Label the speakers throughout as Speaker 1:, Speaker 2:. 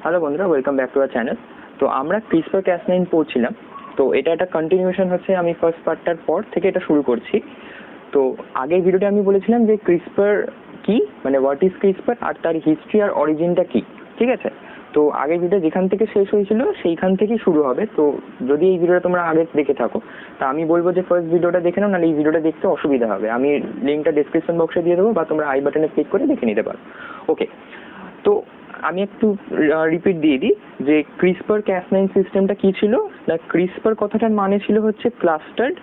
Speaker 1: Hello বন্ধুরা, welcome back to our channel. তো আমরা ক্রিসপার ক্যাস9 পড়ছিলাম। তো এটা একটা কন্টিনিউশন হচ্ছে, আমি ফার্স্ট পার্টটার পর থেকে এটা শুরু করছি। তো আগের ভিডিওতে আমি বলেছিলাম যে ক্রিসপার কি, মানে হোয়াট ইজ ক্রিসপার, আর তার হিস্ট্রি আর অরিজিনটা কি। ঠিক আছে, তো আগের ভিডিও যেখান থেকে শেষ হয়েছিল সেইখান থেকেই শুরু হবে। তো যদি এই ভিডিওটা তোমরা আগে দেখে থাকো, তা আমি বলবো যে ফার্স্ট ভিডিওটা দেখে নাও, নাহলে এই ভিডিওটা দেখতে অসুবিধা হবে। আমি লিঙ্কটা ডিসক্রিপশন বক্সে দিয়ে দেবো, বা তোমরা আই বাটনে ক্লিক করে দেখে নিতে পারো। ওকে, তো আমি একটু রিপিট দিয়ে দিই যে ক্রিসপার ক্যাস9 সিস্টেমটা কি ছিল। না, ক্রিসপার কথাটার মানে ছিল হচ্ছে clustered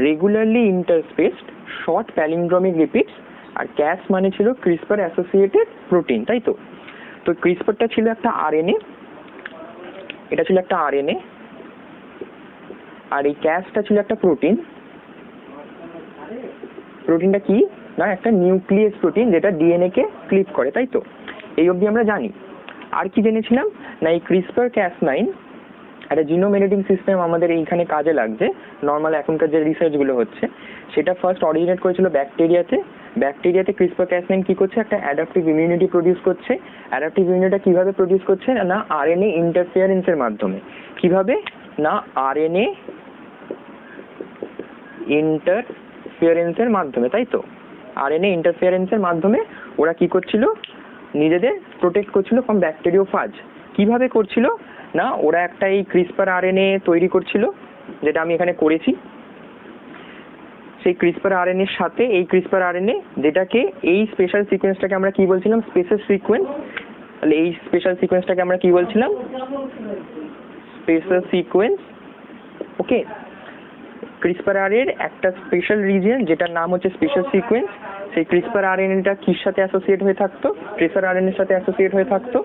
Speaker 1: regularly interspaced short palindromic repeats, আর ক্যাস মানে ছিল ক্রিসপার অ্যাসোসিয়েটেড প্রোটিন, তাই তো। তো ক্রিসপারটা ছিল একটা আরএনএ, এটা ছিল একটা আরএনএ, আর এই ক্যাসটা ছিল একটা প্রোটিন। প্রোটিনটা কি না, একটা নিউক্লিয়াস প্রোটিন যেটা ডিএনএ কে ক্লিপ করে, তাই তো। এই অবধি আমরা জানি। আর কি জেনেছিলাম না, এই ক্রিসপার ক্যাস9 একটা জিনোম এডিটিং সিস্টেম আমাদের এইখানে কাজে লাগছে। নর্মাল এখনকার যে রিসার্চগুলো হচ্ছে সেটা ফার্স্ট অরিজিনেট করেছিল ব্যাকটেরিয়াতে। ব্যাকটেরিয়াতে ক্রিসপার ক্যাস9 কি করছে, একটা অ্যাডাপটিভ ইমিউনিটি প্রডিউস করছে। অ্যাডাপটিভ ইমিউনিটিটা কিভাবে প্রডিউস করছে না, আরএনএ ইন্টারফিয়ারেন্সের মাধ্যমে। কিভাবে না, আরএনএ ইন্টারফিয়ারেন্সের মাধ্যমে, তাই তো। আরএনএ ইন্টারফিয়ারেন্সের মাধ্যমে ওরা কি করছিল, নিজেদের প্রোটেক্ট করছিল ফ্রম ব্যাকটেরিওফাজ। কিভাবে করছিল না, ওরা একটা এই ক্রিসপার আরএনএ তৈরি করছিল, যেটা আমি এখানে করেছি। সেই ক্রিসপার আরএনএর সাথে এই ক্রিসপার আরএনএ, যেটাকে এই স্পেশাল সিকোয়েন্সটাকে আমরা কি বলছিলাম, স্পেসার সিকোয়েন্স। তাহলে এই স্পেশাল সিকোয়েন্সটাকে আমরা কি বলছিলাম, স্পেসার সিকোয়েন্স। ওকে, ক্রিসপার আরএনএর একটা স্পেশাল রিজিয়ন যেটার নাম হচ্ছে স্পেশাল সিকোয়েন্স। সেই ক্রিসপার আরএনএটা কির সাথে অ্যাসোসিয়েট হয়ে থাকতো, ট্রেসার আরএনএর সাথে অ্যাসোসিয়েট হয়ে থাকতো।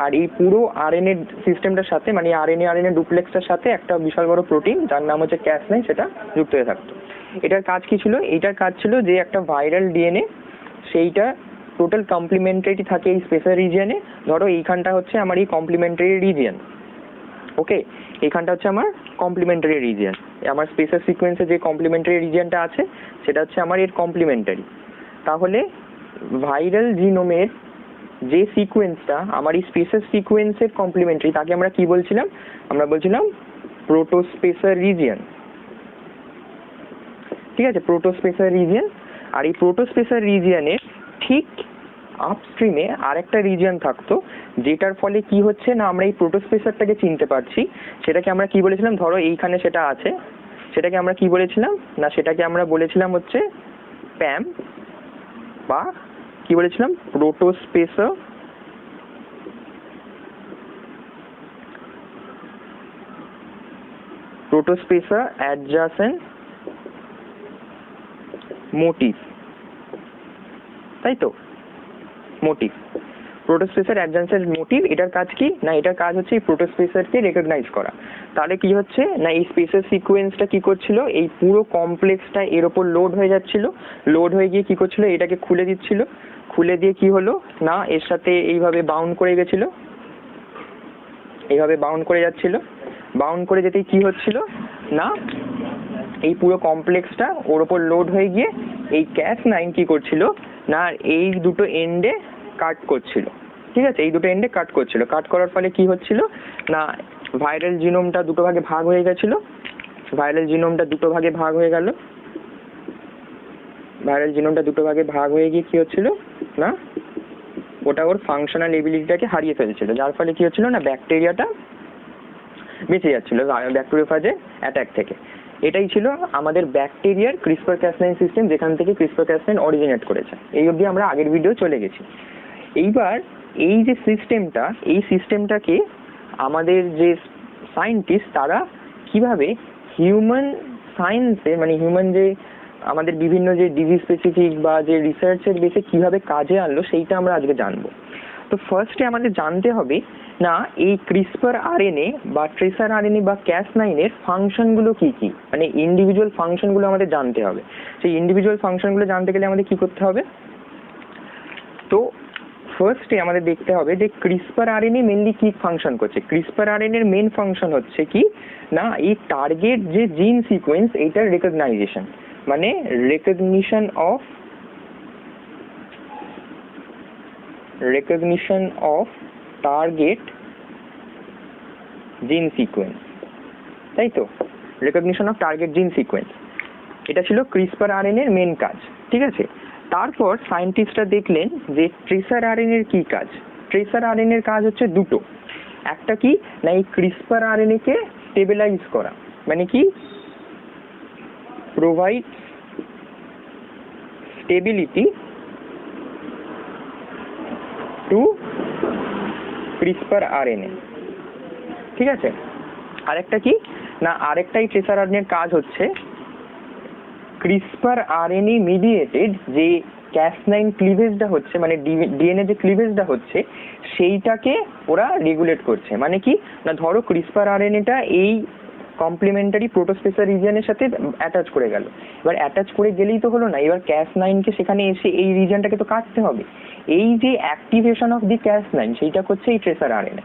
Speaker 1: আর এই পুরো আরএনএ সিস্টেমটার সাথে, মানে আরএনএ ডুপ্লেক্সটার সাথে একটা বিশাল বড় প্রোটিন যার নাম হচ্ছে ক্যাস9, সেটা যুক্ত হয়ে থাকতো। এটার কাজ কি ছিল, এইটার কাজ ছিল যে একটা ভাইরাল ডিএনএ, সেইটা টোটাল কমপ্লিমেন্টারি থাকে এই স্পেশাল রিজিয়নে। ধরো এইখানটা হচ্ছে আমার এই কমপ্লিমেন্টারি রিজিয়ন। ওকে, এইখানটা হচ্ছে আমার কমপ্লিমেন্টারি রিজিয়ন। আমার স্পেসার সিকোয়েন্সে যে কমপ্লিমেন্টারি রিজিয়নটা আছে সেটা হচ্ছে আমার এর কমপ্লিমেন্টারি। তাহলে ভাইরাল জিনোমের যে সিকোয়েন্সটা আমার এই স্পেসার সিকোয়েন্সের কমপ্লিমেন্টারি, তাকে আমরা কি বলছিলাম, আমরা বলছিলাম প্রোটোস্পেসার রিজিয়ন। ঠিক আছে, প্রোটোস্পেসার রিজিয়ন। আর এই প্রোটোস্পেসার রিজিয়নের ঠিক আপস্ট্রিমে আরেকটা রিজিয়ন থাকতো, যেটার ফলে কি হচ্ছে না, আমরা এই প্রোটোস্পেসারটাকে চিনতে পারছি। সেটাকে আমরা কি বলেছিলাম, ধরো এইখানে সেটা আছে, সেটাকে আমরা কি বলেছিলাম না, সেটাকে আমরা বলেছিলাম হচ্ছে প্যাম, বা কি বলেছিলাম, প্রোটোস্পেসার অ্যাডজাসেন্ট মোটিভ, তাই তো। Motif, protospacer adjacent motif. এটার কাজ কি না, এটার কাজ হচ্ছে এই প্রোটোস্পেসারকে রেকগনাইজ করা। তাহলে কি হচ্ছে না, এই স্পেসার সিকোয়েন্সটা কি করছিল, এই পুরো কমপ্লেক্সটা এর ওপর লোড হয়ে যাচ্ছিল। লোড হয়ে গিয়ে কি করছিল, এটাকে খুলে দিচ্ছিল। খুলে দিয়ে কি হলো না, এর সাথে এইভাবে বাউন্ড করে গেছিল, এইভাবে বাউন্ড করে যাচ্ছিল। বাউন্ড করে যেতেই কি হচ্ছিল না, এই পুরো কমপ্লেক্সটা ওর ওপর লোড হয়ে গিয়ে এই ক্যাস9 কি করছিল না, এই দুটো এন্ডে কাট করছিল। ঠিক আছে, এই দুটো এন্ডে কাট করছিল। কাট করার ফলে কি হচ্ছিল না, ভাইরাল জিনোমটা দুটো ভাগে ভাগ হয়ে গেছিল। ভাইরাল জিনোমটা দুটো ভাগে ভাগ হয়ে গেল। ভাইরাল জিনোমটা দুটো ভাগে ভাগ হয়ে গিয়ে কি হচ্ছিল না, ওটা ওর ফাংশনাল এবিলিটিটাকে হারিয়ে ফেলছিল। যার ফলে কি হচ্ছিল না, ব্যাকটেরিয়াটা বেঁচে যাচ্ছিল ব্যাকটেরিওফাজের অ্যাটাক থেকে। এটাই ছিল আমাদের ব্যাকটেরিয়ার ক্রিসপার ক্যাস9 সিস্টেম, যেখান থেকে ক্রিসপার ক্যাস9 অরিজিনেট করেছে। এই অবধি আমরা আগের ভিডিও চলে গেছি। এইবার এই যে সিস্টেমটা, এই সিস্টেমটাকে আমাদের যে সায়েন্টিস্ট তারা কিভাবে হিউম্যান সায়েন্সে, মানে হিউম্যান যে আমাদের বিভিন্ন যে ডিজিজ স্পেসিফিক বা যে রিসার্চের বেসে কিভাবে কাজে আনলো, সেইটা আমরা আজকে জানবো। তো ফার্স্টে আমাদের জানতে হবে না, এই ক্রিসপার আরএনএ বা ট্রেসার আরএনএ বা ক্যাস9-এর ফাংশনগুলো কি কি, মানে ইন্ডিভিজুয়াল ফাংশনগুলো আমাদের জানতে হবে। সেই ইন্ডিভিজুয়াল ফাংশনগুলো জানতে গেলে আমাদের কি করতে হবে, তো ফার্স্টে আমাদের দেখতে হবে যে ক্রিসপার আরএনএ মেনলি কি ফাংশন করছে। ক্রিসপার আরএনএর মেন ফাংশন হচ্ছে কি না, এই টার্গেট যে জিন সিকোয়েন্স, এইটার রেকগনাইজেশন, মানে রেকগনিশন অফ target জিন সিকোয়েন্স, তাই তো, রেকগনিশন অফ টার্গেট জিন সিকোয়েন্স, এটা ছিল ক্রিসপার আরএনএ এর মেন কাজ। ঠিক আছে, তারপর সায়েন্টিস্টরা দেখলেন যে ট্রেসার আরএনএ এর কি কাজ। ট্রেসার আরএনএ এর কাজ হচ্ছে দুটো, একটা কি না এই ক্রিসপার আরএনএ কে স্টেবিলাইজ করা, মানে কি provide stability to CRISPR RNA. ঠিক আছে, আরেকটা কি না আরেকটাই ট্রেসার আরএনএ এর কাজ হচ্ছে ক্রিসপার আরএনএ মিডিয়েটেড যে Cas9 ক্লিভেজটা হচ্ছে, মানে ডিএনএ যে ক্লিভেজটা হচ্ছে সেইটাকে ওরা রেগুলেট করছে। মানে কি না ধরো ক্রিসপার আরএনএটা এই কমপ্লিমেন্টারি প্রোটোস্পেসার রিজিয়নের সাথে অ্যাটাচ করে গেল, এবার অ্যাটাচ করে গেলেই তো হলো না, এবার Cas9 কে সেখানে এসে এই রিজিয়নটাকে তো কাটতে হবে। এই যে অ্যাক্টিভেশন অফ দি Cas9 সেইটা করছে এই ট্রেসার আরএনএ।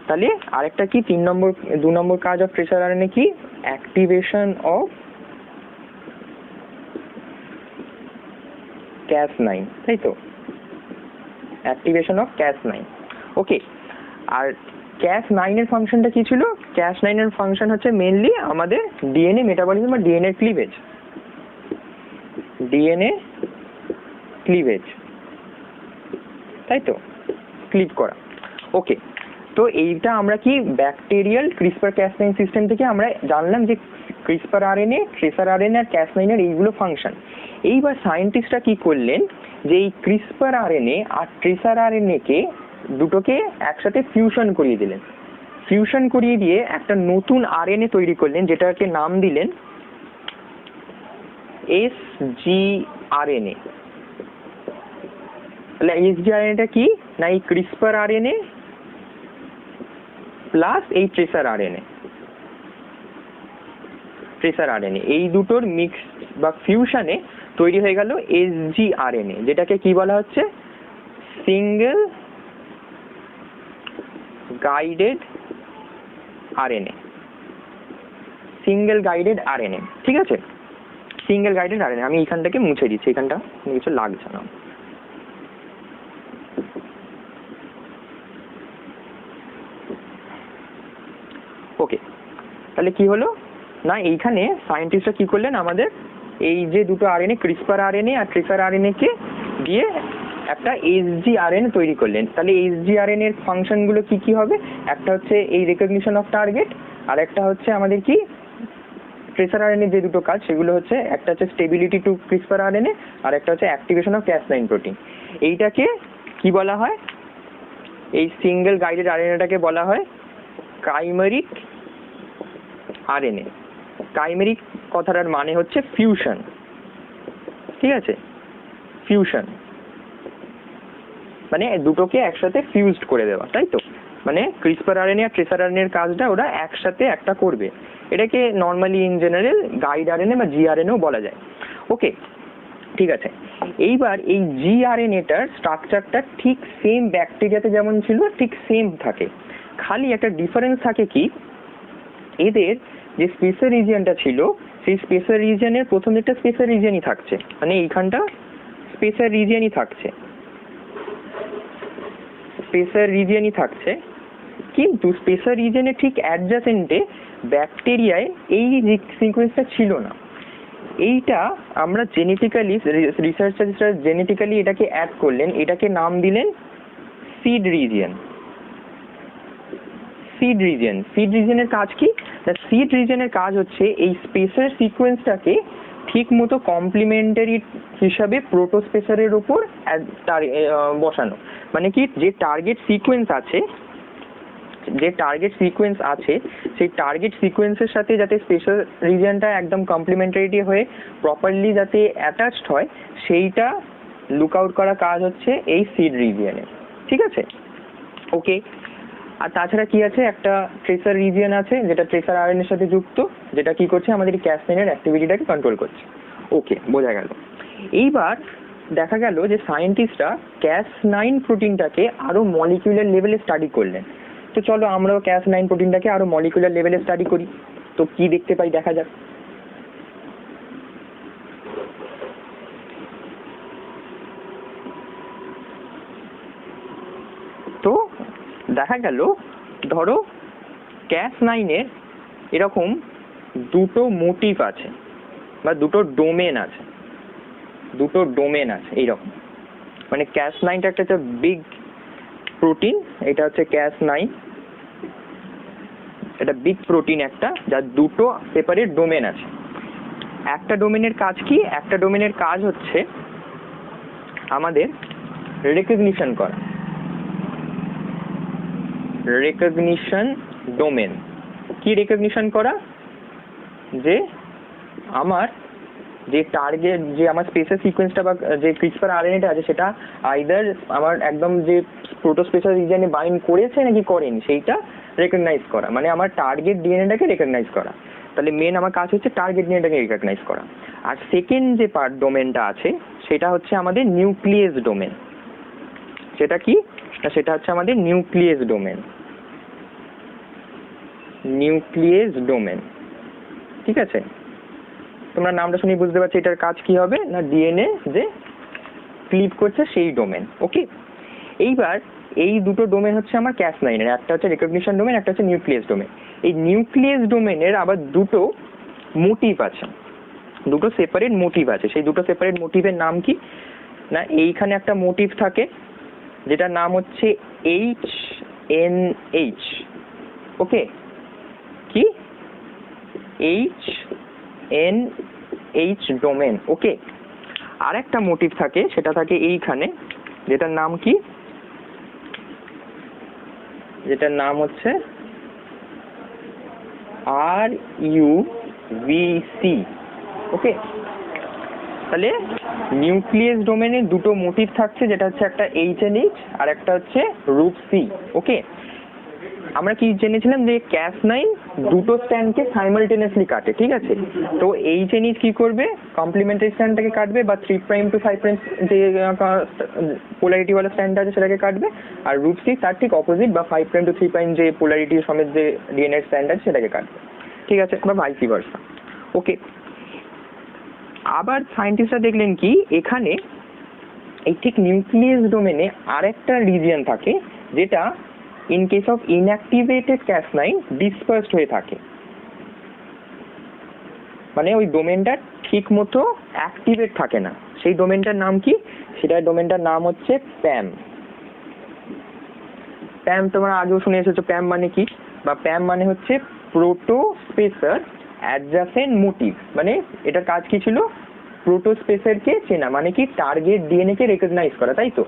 Speaker 1: তাহলে আরেকটা কি 2 নম্বর কাজ অফ ট্রেসার আরএনএ কি অ্যাক্টিভেশন অফ Cas9, তাই তো, activation of Cas9। Okay, R Cas9 এর ফাংশনটা কি ছিল? Cas9 এর ফাংশন হচ্ছে মেইনলি আমাদের ডিএনএ মেটাবলিজম বা ডিএনএ ক্লিভেজ, ডিএনএ ক্লিভেজ, তাই তো, ক্লিভ করা। ওকে, তো এইটা আমরা কি ব্যাকটেরিয়াল ক্রিসপার Cas9 সিস্টেম থেকে আমরা জানলাম যে ক্রিসপার আরএনএ, ট্রেসার আরএনএ আর Cas9 এর এইগুলো ফাংশন। এইবার সায়েন্টিস্টরা কি করলেন যে এই ক্রিসপার আরএনএ আর ট্রেসার আরএনএ কে দুটোকে একসাথে ফিউশন করিয়ে দিলেন। ফিউশন করিয়ে দিয়ে একটা নতুন আরএনএ তৈরি করলেন, যেটাকে নাম দিলেন sgRNA। তাহলে sgRNA কি না এই ক্রিসপার আরএনএ প্লাস এই ট্রেসার আরএনএ, এই দুটোর মিক্স বা ফিউশনে তৈরি হয়ে গেল sgRNA, যেটাকে কি বলা হচ্ছে single guided RNA, single guided RNA. ঠিক আছে, সিঙ্গেল গাইডেড আরএনএ। আমি এইখানটাকে মুছে দিচ্ছি, এখানটা কিছু লাগছে না। ওকে, তাহলে কি হলো না এইখানে সায়েন্টিস্টরা কি করলেন আমাদের এই যে দুটো আরএনএ ক্রিসপার আরএনএ আর ট্রেসার আরএনএ কে দিয়ে একটা sgRNA তৈরি করলেন। তাহলে sgRNA এর ফাংশনগুলো কি কি হবে? একটা হচ্ছে এই রেকগনিশন অফ টার্গেট, আর একটা হচ্ছে আমাদের কি ট্রেসার আরএনএ যে দুটো কাজ সেগুলো হচ্ছে একটা হচ্ছে স্টেবিলিটি টু ক্রিসপার আরএনএ আর একটা হচ্ছে অ্যাক্টিভেশন অফ Cas9 প্রোটিন। এইটাকে কি বলা হয়? এই সিঙ্গেল গাইডেড আরএনএটাকে বলা হয় কাইমেরিক আরএনএ। কাইমেরিক কথাটার মানে হচ্ছে ফিউশন। ঠিক আছে, ফিউশন মানে দুটোকে একসাথে ফিউজড করে দেওয়া, তাই তো। মানে ক্রিসপার আরএনএ আর ট্রেসার আরএনএ এর কাজটা ওরা একসাথে একটা করবে। এটাকে normally in general guide RNA বা জিআরএনএও বলা যায়। ওকে, ঠিক আছে। এইবার এই জিআরএনএটার স্ট্রাকচারটা ঠিক সেম ব্যাকটেরিয়াতে যেমন ছিল ঠিক সেম থাকে, খালি একটা ডিফারেন্স থাকে কি এদের যে স্পেসার রিজিয়নটা ছিল সেই স্পেসার রিজিয়নের প্রথম দিকটা স্পেসার রিজিয়নই থাকছে, মানে এইখানটা স্পেসার রিজিয়নই থাকছে, স্পেসার রিজিয়নই থাকছে, কিন্তু স্পেসার রিজিয়নের ঠিক অ্যাডজাসেন্টে ব্যাকটেরিয়ায় এই সিকোয়েন্সটা ছিল না। এইটা আমরা জেনেটিক্যালি রিসার্চাররা জেনেটিক্যালি এটাকে অ্যাড করলেন, এটাকে নাম দিলেন seed region. Seed region, seed রিজিয়নের কাজ কি? সিড রিজিয়নের কাজ হচ্ছে এই স্পেসার সিকোয়েন্সটাকে ঠিক মতো কমপ্লিমেন্টারি হিসাবে প্রোটোস্পেসারের উপর বসানো। মানে কি যে টার্গেট সিকোয়েন্স আছে, সেই টার্গেট সিকোয়েন্সের সাথে যাতে স্পেশাল রিজিয়নটা একদম কমপ্লিমেন্টারিটি হয়ে প্রপারলি যাতে অ্যাটাচড হয় সেইটা লুক আউট করা কাজ হচ্ছে এই সিড রিজিয়নে। ঠিক আছে, ওকে। আর তাছাড়া কি আছে, একটা ট্রেসার রিজিয়ন আছে যেটা ট্রেসার আরএনএ এর সাথে যুক্ত, যেটা কি করছে আমাদের Cas9 এর অ্যাক্টিভিটিটাকে কন্ট্রোল করছে। ওকে, বোঝা গেল। এইবার দেখা গেল যে সায়েন্টিস্টরা Cas9 প্রোটিনটাকে আরো মলিকিউলার লেভেলে স্টাডি করলেন। তো চলো আমরাও Cas9 প্রোটিনটাকে আরো মলিকুলার লেভেলে স্টাডি করি। তো কি দেখতে পাই দেখা যাক। তো দেখা গেল ধরো Cas9-এর এরকম দুটো মোটিভ আছে বা দুটো ডোমেন আছে, এইরকম। মানে Cas9টা একটা বিগ প্রোটিন, এটা হচ্ছে Cas9, এটা বিগ প্রোটিন একটা, যার দুটো সেপারেট ডোমেন আছে। একটা ডোমেনের কাজ কি? একটা ডোমেনের কাজ হচ্ছে আমাদের রেকগনিশন করা, রেকগনিশন ডোমেন। কি রেকগনিশন করা? যে আমার যে টার্গেট, যে আমার স্পেসের সিকোয়েন্সটা বা যে ক্রিসপার আরএনএটা আছে সেটা আইদার আমার একদম যে প্রোটোস্পেসার রিজিয়নে বাইন্ড করেছে নাকি করেনি সেইটা রেকগনাইজ করা, মানে আমার টার্গেট ডিএনএটাকে রেকগনাইজ করা। তাহলে মেন আমার কাজ হচ্ছে টার্গেট ডিএনএটাকে রেকগনাইজ করা। আর সেকেন্ড যে পার্ট ডোমেনটা আছে সেটা হচ্ছে আমাদের নিউক্লিয়াস ডোমেন। সেটা কি? সেটা হচ্ছে আমাদের নিউক্লিয়াস ডোমেন, নিউক্লিয়াস ডোমেন। ঠিক আছে, তোমরা নামটা শুনে বুঝতে পারছো এটার কাজ কি হবে না, ডিএনএ যে ক্লিপ করছে সেই ডোমেন। ওকে, এইবার এই দুটো ডোমেন হচ্ছে আমার Cas9-এর, একটা হচ্ছে রেকগনিশন ডোমেন, একটা হচ্ছে নিউক্লিয়াস ডোমেন। এই নিউক্লিয়াস ডোমেনের আবার দুটো মোটিভ আছে, দুটো সেপারেট মোটিভ আছে। সেই দুটো সেপারেট মোটিভের নাম কি না, এইখানে একটা মোটিভ থাকে যেটার নাম হচ্ছে HNH। ওকে, কি? HNH domain. ওকে, আর একটা মোটিভ থাকে, সেটা থাকে এইখানে, যেটার নাম কি? যেটার নাম হচ্ছে RUVC। ওকে, তাহলে নিউক্লিয়াস ডোমেনে দুটো মোটিভ থাকছে, যেটা হচ্ছে একটা HNH আর একটা হচ্ছে RUVC। ওকে, আমরা কি জেনেছিলাম যে Cas9 দুটো স্ট্র্যান্ডকে সাইমালটেনিয়াসলি কাটে। ঠিক আছে, তো HNH কি করবে? কমপ্লিমেন্টারি স্ট্র্যান্ডটাকে কাটবে, বা 3' to 5' যে পোলারিটি ওয়ালা স্ট্র্যান্ড আছে সেটাকে কাটবে, আর RUVC তার ঠিক অপোজিট, বা 5' to 3' যে পোলারিটি সমেত যে ডিএনএ স্ট্র্যান্ড আছে সেটাকে কাটবে। ঠিক আছে, বা ভাইসি ভার্সা। ওকে, আবার সায়েন্টিস্টরা দেখলেন কি এখানে এই ঠিক নিউক্লিয়াস ডোমেনে আরেকটা রিজিয়ন থাকে যেটা in case of inactivated Cas9 dispersed হয়ে থাকে, মানে ওই ডোমেনটা ঠিক মতো অ্যাক্টিভেট থাকে না। সেই ডোমেনটার নাম কি? সেটা ডোমেনটার নাম হচ্ছে PAM। PAM তোমরা আগেও শুনে এসেছো। PAM মানে কি? বা PAM মানে হচ্ছে প্রোটোস্পেসার অ্যাডজাসেন্ট মোটিভ। মানে এটার কাজ কি ছিল? প্রোটোস্পেসারকে চেনা, মানে কি টার্গেট ডিএনএ কে রেকগনাইজ করা, তাই তো?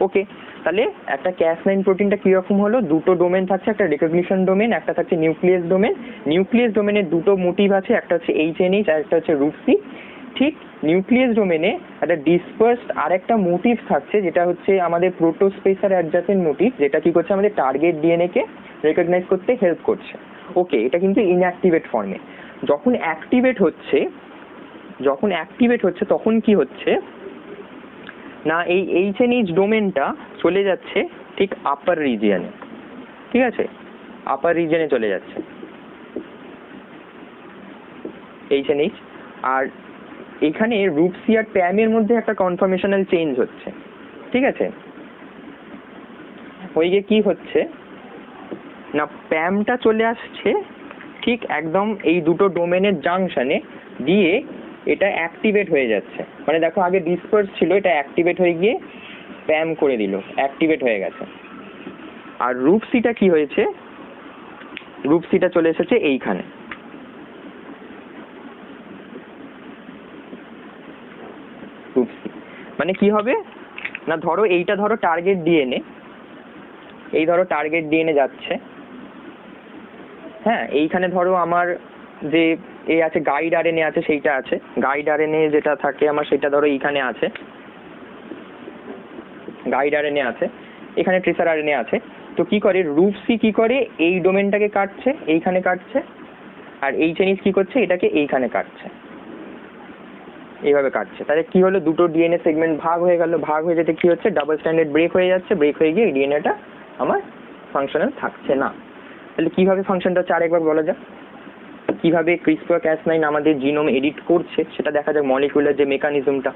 Speaker 1: ওকে, তাহলে একটা Cas9 প্রোটিনটা কিরকম হলো? দুটো ডোমেন থাকছে, একটা রেকগনিশন ডোমেন, একটা থাকছে নিউক্লিয়াস ডোমেন। নিউক্লিয়াস ডোমেনের দুটো মোটিভ আছে, একটা হচ্ছে HNH আর একটা হচ্ছে RUVC। ঠিক নিউক্লিয়াস ডোমেনে একটা ডিসপার্সড আর একটা মোটিভ থাকছে, যেটা হচ্ছে আমাদের প্রোটোস্পেসার অ্যাডজাসেন্ট মোটিভ, যেটা কি করছে? আমাদের টার্গেট ডিএনএ কে রেকগনাইজ করতে হেল্প করছে। ওকে, এটা কিন্তু ইনঅ্যাক্টিভেট ফর্মে। যখন অ্যাক্টিভেট হচ্ছে তখন কি হচ্ছে না, এই HNH ডোমেনটা চলে যাচ্ছে ঠিক আপার রিজিয়নে। ঠিক আছে, আপার রিজিয়নে চলে যাচ্ছে HNH। আর এখানে RUVC আর PAM এর মধ্যে একটা কনফার্মেশনাল চেঞ্জ হচ্ছে। ঠিক আছে, ওই যে কি হচ্ছে না, PAMটা চলে আসছে ঠিক একদম এই দুটো ডোমেনের জাংশনে দিয়ে এটা অ্যাক্টিভেট হয়ে যাচ্ছে। মানে দেখো আগে ডিসপার্স ছিল, এটা অ্যাক্টিভেট হয়ে গিয়ে PAM করে দিল, অ্যাক্টিভেট হয়ে গেছে। আর RUVCটা কি হয়েছে? RUVCটা চলে এসেছে এইখানে। RUVC মানে কি হবে না, ধরো এইটা ধরো টার্গেট ডিএনএ, এই ধরো টার্গেট ডিএনএ যাচ্ছে। হ্যাঁ, এইখানে ধরো আমার যে আছে গাইড আরএনএ আছে, সেইটা আছে গাইড আরএনএ যেটা থাকে আমার, সেটা ধরো এইখানে আছে গাইড আরএনএ আছে, এখানে ট্রেসার আরএনএ আছে। তো কি করে RUVC কি করে? এই ডোমেনটাকে কাটছে, এইখানে কাটছে, আর HNH কি করছে? এটাকে এইখানে কাটছে, এইভাবে কাটছে। তাহলে কি হলো? দুটো ডিএনএ সেগমেন্ট ভাগ হয়ে গেল। ভাগ হয়ে যেতে কি হচ্ছে? ডাবল স্ট্যান্ডার্ড ব্রেক হয়ে যাচ্ছে। ব্রেক হয়ে গিয়ে ডিএনএটা আমার ফাংশনাল থাকছে না। তাহলে কিভাবে ফাংশনটা হচ্ছে আরেকবার বলা যাক। কিভাবে CRISPR-Cas9 আমাদের জিনোম এডিট করছে সেটা দেখা যাক, মলিকুলার যে মেকানিজমটা।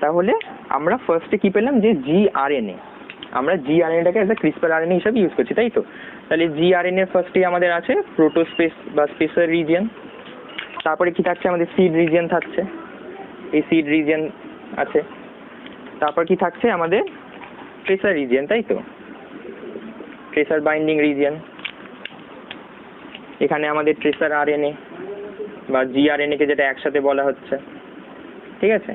Speaker 1: তাহলে আমরা ফার্স্টে কি পেলাম? যে জিআরএনএ, আমরা জি আরএনএটাকে অ্যাজ এ ক্রিসপার আরএনএ হিসাবে ইউজ করছি, তাই তো? তাহলে জি আরএনএ ফার্স্টেই আমাদের আছে প্রোটোস্পেস বা স্পেসার রিজিয়ন, তারপরে কি থাকছে আমাদের সিড রিজিয়ন থাকছে, এই সিড রিজিয়ন আছে, তারপর কি থাকছে আমাদের ট্রেসার রিজিয়ন, তাই তো? ট্রেসার বাইন্ডিং রিজিয়ন, এখানে আমাদের ট্রেসার আরএনএ বা জিআরএনএ কে যেটা একসাথে বলা হচ্ছে, ঠিক আছে?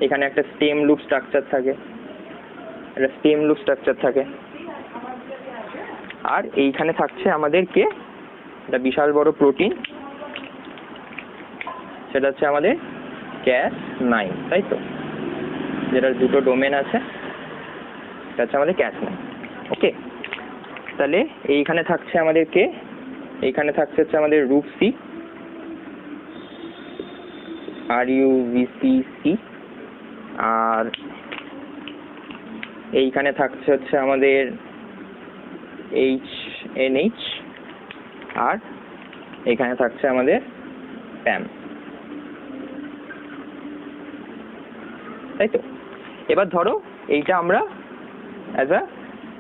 Speaker 1: এখানে একটা স্টেম লুপ স্ট্রাকচার থাকে, একটা স্টেম লুপ স্ট্রাকচার থাকে, আর এইখানে থাকছে আমাদের কে একটা বিশাল বড় প্রোটিন, সেটা হচ্ছে আমাদের Cas9, তাই তো? যেটার দুটো ডোমেন আছে, এটা হচ্ছে আমাদের Cas9। ওকে, তাহলে এইখানে থাকছে আমাদের কে, এইখানে থাকছে হচ্ছে আমাদের RUBC, RUBCC, আর এইখানে থাকছে হচ্ছে আমাদের HNH, আর এখানে থাকছে আমাদের PAM, তাই তো? এবার ধরো এইটা আমরা অ্যাজ আ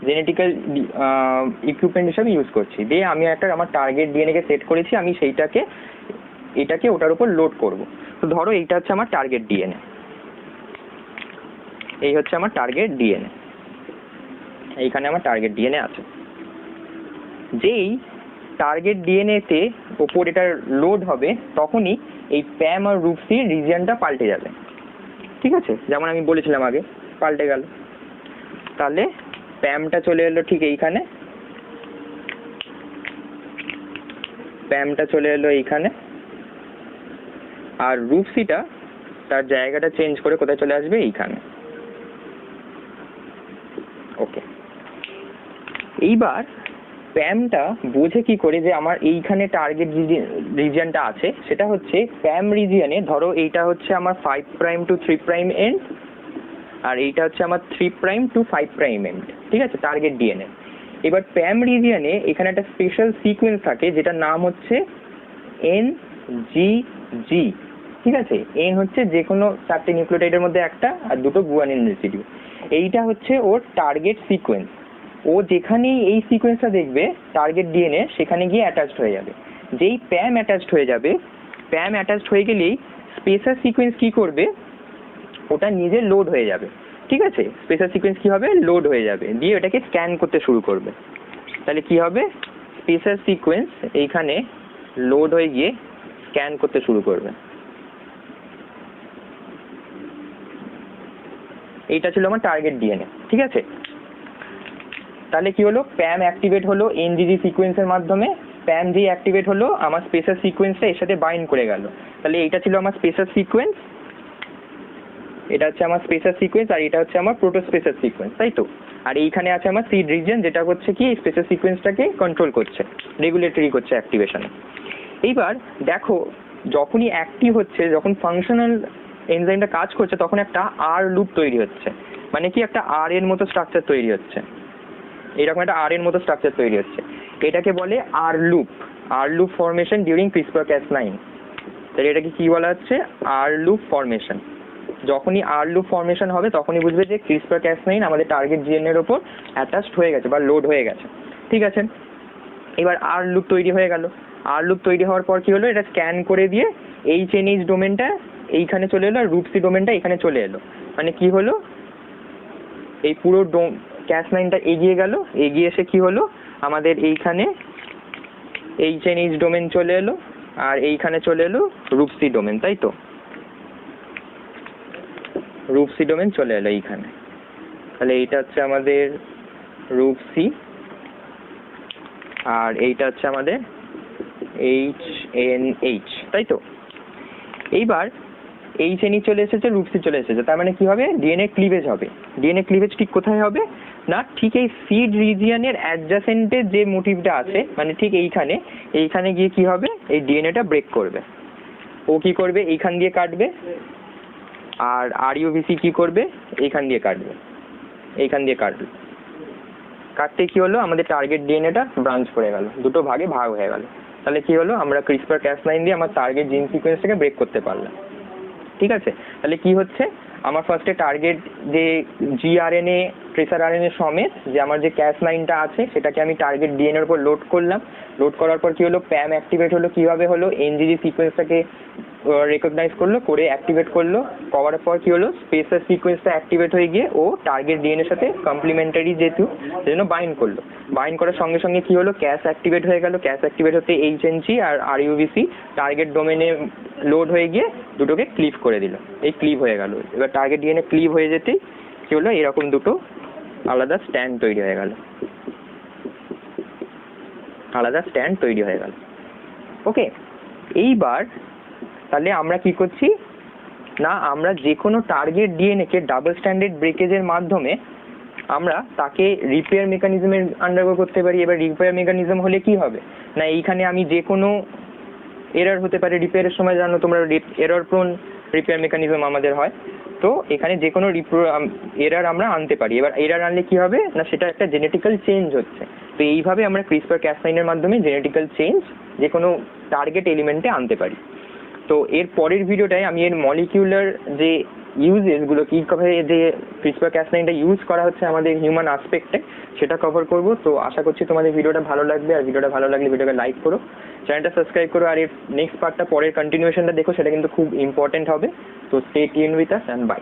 Speaker 1: জেনেটিক্যাল ইকুইপমেন্ট হিসাবে ইউজ করছি, দিয়ে আমি একটা আমার টার্গেট ডিএনএ কে সেট করেছি, আমি সেইটাকে এটাকে ওটার উপর লোড করব। তো ধরো এইটা হচ্ছে আমার টার্গেট ডিএনএ, এই হচ্ছে আমার টার্গেট ডিএনএ, এইখানে আমার টার্গেট ডিএনএ আছে। যেই টার্গেট ডিএনএ তে ওপর এটা লোড হবে, তখনই এই প্যাম আর রুবসি রিজিয়নটা পাল্টে যাবে, ঠিক আছে? যেমন আমি বলেছিলাম আগে, পাল্টে গেল। তাহলে প্যামটা চলে এলো ঠিক এইখানে, প্যামটা চলে এলো এইখানে, আর রুবসিটা তার জায়গাটা চেঞ্জ করে কোথায় চলে আসবে? এইখানে। ওকে, এইবার প্যামটা বোঝে কি করে যে আমার এইখানে টার্গেট রিজিয়নটা আছে? সেটা হচ্ছে প্যাম রিজিয়নে, ধরো এইটা হচ্ছে আমার 5 প্রাইম টু 3 প্রাইম এন্ড, আর এইটা হচ্ছে আমার 3 প্রাইম টু 5 প্রাইম এন্ড, ঠিক আছে? Target DNA. এবার প্যাম রিজিয়নে এখানে একটা স্পেশাল সিকোয়েন্স থাকে যেটার নাম হচ্ছে NGG, ঠিক আছে? এন হচ্ছে যে কোনো 4টে নিউক্লিওটাইডের মধ্যে একটা, আর দুটো গুয়ানিন রেসিডিউ। এইটা হচ্ছে ওর টার্গেট সিকোয়েন্স। ও যেখানেই এই সিকোয়েন্সটা দেখবে টার্গেট ডিএনএ, সেখানে গিয়ে অ্যাটাচড হয়ে যাবে। যেই প্যাম অ্যাটাচড হয়ে যাবে, প্যাম অ্যাটাচড হয়ে গেলেই স্পেসার সিকোয়েন্স কি করবে? ওটা নিজে লোড হয়ে যাবে, ঠিক আছে? স্পেসার সিকোয়েন্স কি হবে? লোড হয়ে যাবে, দিয়ে ওটাকে স্ক্যান করতে শুরু করবে। তাহলে কি হবে? স্পেসার সিকোয়েন্স এইখানে লোড হয়ে গিয়ে স্ক্যান করতে শুরু করবে। এইটা ছিল আমার টার্গেট ডিএনএ, ঠিক আছে? তাহলে কি হলো? প্যাম অ্যাক্টিভেট হলো এনজিজি সিকোয়েন্সের মাধ্যমে, প্যাম যেই অ্যাক্টিভেট হলো আমার স্পেসার সিকোয়েন্সটা এর সাথে বাইন্ড করে গেল। তাহলে এইটা ছিল আমার স্পেসার সিকোয়েন্স, এটা হচ্ছে আমার স্পেসার সিকোয়েন্স, আর এটা হচ্ছে আমার প্রোটোস্পেসার সিকোয়েন্স, তাই তো? আর এইখানে আছে আমার সিড রিজিয়ন, যেটা হচ্ছে কি স্পেসার সিকোয়েন্সটাকে কন্ট্রোল করছে, রেগুলেটরি করছে অ্যাক্টিভেশনে। এইবার দেখো, যখনই অ্যাক্টিভ হচ্ছে, যখন ফাংশনাল এনজাইমটা কাজ করছে, তখন একটা আর লুপ তৈরি হচ্ছে। মানে কি? একটা আর এর মতো স্ট্রাকচার তৈরি হচ্ছে, এরকম একটা আর এর মতো স্ট্রাকচার তৈরি হচ্ছে। এটাকে বলে আর লুপ ফরমেশন ডিউরিং CRISPR-Cas9। তাহলে এটাকে কি বলা হচ্ছে? আর লুপ ফরমেশন। যখনই আর লুপ ফরমেশন হবে, তখনই বুঝবে যে CRISPR-Cas9 আমাদের টার্গেট জিএনএ এর উপর অ্যাটাচড হয়ে গেছে বা লোড হয়ে গেছে, ঠিক আছে? এবার আর লুপ তৈরি হয়ে গেল। আর লুপ তৈরি হওয়ার পর কি হলো? এটা স্ক্যান করে দিয়ে HNH ডোমেনটা এইখানে চলে এলো, আর RUBC ডোমেনটা এখানে চলে এলো। মানে কি হলো? এই পুরো Cas9টা এগিয়ে গেল, এগিয়ে এসে কি হলো? আমাদের এইখানে HNH ডোমেন চলে এলো, আর এইখানে চলে এলো RUBC ডোমেন, তাই তো? RUBC ডোমেন চলে এলো এইখানে। তাহলে এইটা হচ্ছে আমাদের RUBC, আর এইটা হচ্ছে আমাদের HNH, তাই তো? এইবার HNH চলে এসেছে, RUBC চলে এসেছে, তার মানে কি হবে? ডিএনএ ক্লিভেজ হবে। ডিএনএ ক্লিভেজ ঠিক কোথায় হবে? না, ঠিক এই সিড রিজিয়নের অ্যাডজাসেন্টে যে মোটিভটা আছে, মানে ঠিক এইখানে গিয়ে কি হবে? এই ডিএনএটা ব্রেক করবে। ও কি করবে? এইখান দিয়ে কাটবে, আর RUBC কি করবে? এইখান দিয়ে কাটবে, এইখান দিয়ে কাটবে। কাটতে কি হলো? আমাদের টার্গেট ডিএনএটা ব্রাঞ্চ করে গেল, দুটো ভাগে ভাগ হয়ে গেল। তাহলে কি হলো? আমরা CRISPR-Cas9 দিয়ে আমার টার্গেট জিন সিকোয়েন্সটাকে ব্রেক করতে পারলাম, ঠিক আছে? তাহলে কি হচ্ছে? আমার ফার্স্টে টার্গেট যে জিআরএনএ ট্রেসার আরএনএ সমেত যে আমার যে ক্যাশ লাইনটা আছে সেটাকে আমি টার্গেট ডিএনএর উপর লোড করলাম। লোড করার পর কি হলো, প্যাম অ্যাক্টিভেট হলো। কিভাবে হলো, এনজিজি সিকোয়েন্সটাকে রেকগনাইজ করলো, করে অ্যাক্টিভেট করলো। করার পর কি হলো, স্পেসার সিকোয়েন্সটা অ্যাক্টিভেট হয়ে গিয়ে ও টার্গেট ডিএনএর সাথে কমপ্লিমেন্টারি যেহেতু সেজন্য বাইন্ড করলো। বাইন্ড করার সঙ্গে সঙ্গে কি হলো, ক্যাশ অ্যাক্টিভেট হয়ে গেল। ক্যাশ অ্যাক্টিভেট হতে এইচএনজি আর আরইউভিসি টার্গেট ডোমেনে লোড হয়ে গিয়ে দুটোকে ক্লিভ করে দিল। এই ক্লিভ হয়ে গেল। এবার টার্গেট ডিএনএ ক্লিভ হয়ে যেতেই কি হলো, এরকম দুটো আলাদা স্ট্যান্ড তৈরি হয়ে গেল। ওকে, এইবার তাহলে আমরা কি করছি না, আমরা যে কোনো টার্গেট ডিএনএ-কে ডাবল স্ট্যান্ডার্ড ব্রেকেজের মাধ্যমে আমরা তাকে রিপেয়ার মেকানিজমের আন্ডারগো করতে পারি। এবার রিপেয়ার মেকানিজম হলে কি হবে না, এইখানে আমি যে কোনো এরর হতে পারে রিপেয়ারের সময়, জানো তোমরা এরর প্রোন রিপেয়ার মেকানিজম আমাদের হয়, তো এখানে যে কোনো এরর আমরা আনতে পারি। এবার এরর আনলে কি হবে না, সেটা একটা জেনেটিক্যাল চেঞ্জ হচ্ছে। তো এইভাবে আমরা ক্রিসপার ক্যাস9-এর মাধ্যমে জেনেটিক্যাল চেঞ্জ যে কোনো টার্গেট এলিমেন্টে আনতে পারি। তো এর পরের ভিডিওটায় আমি এর মলিকিউলার যে ইউজেসগুলো, কীভাবে যে ক্রিসপার ক্যাস9টা ইউজ করা হচ্ছে আমাদের হিউম্যান আসপেক্টে, সেটা কভার করব। তো আশা করছি তোমাদের ভিডিওটা ভালো লাগবে, আর ভিডিওটা ভালো লাগলে ভিডিওকে লাইক করো, চ্যানেলটা সাবস্ক্রাইব করো, আর এর নেক্সট পার্টটা পরের কন্টিনিউশনটা দেখো, সেটা কিন্তু খুব ইম্পর্টেন্ট হবে। তো stay tune with us and by.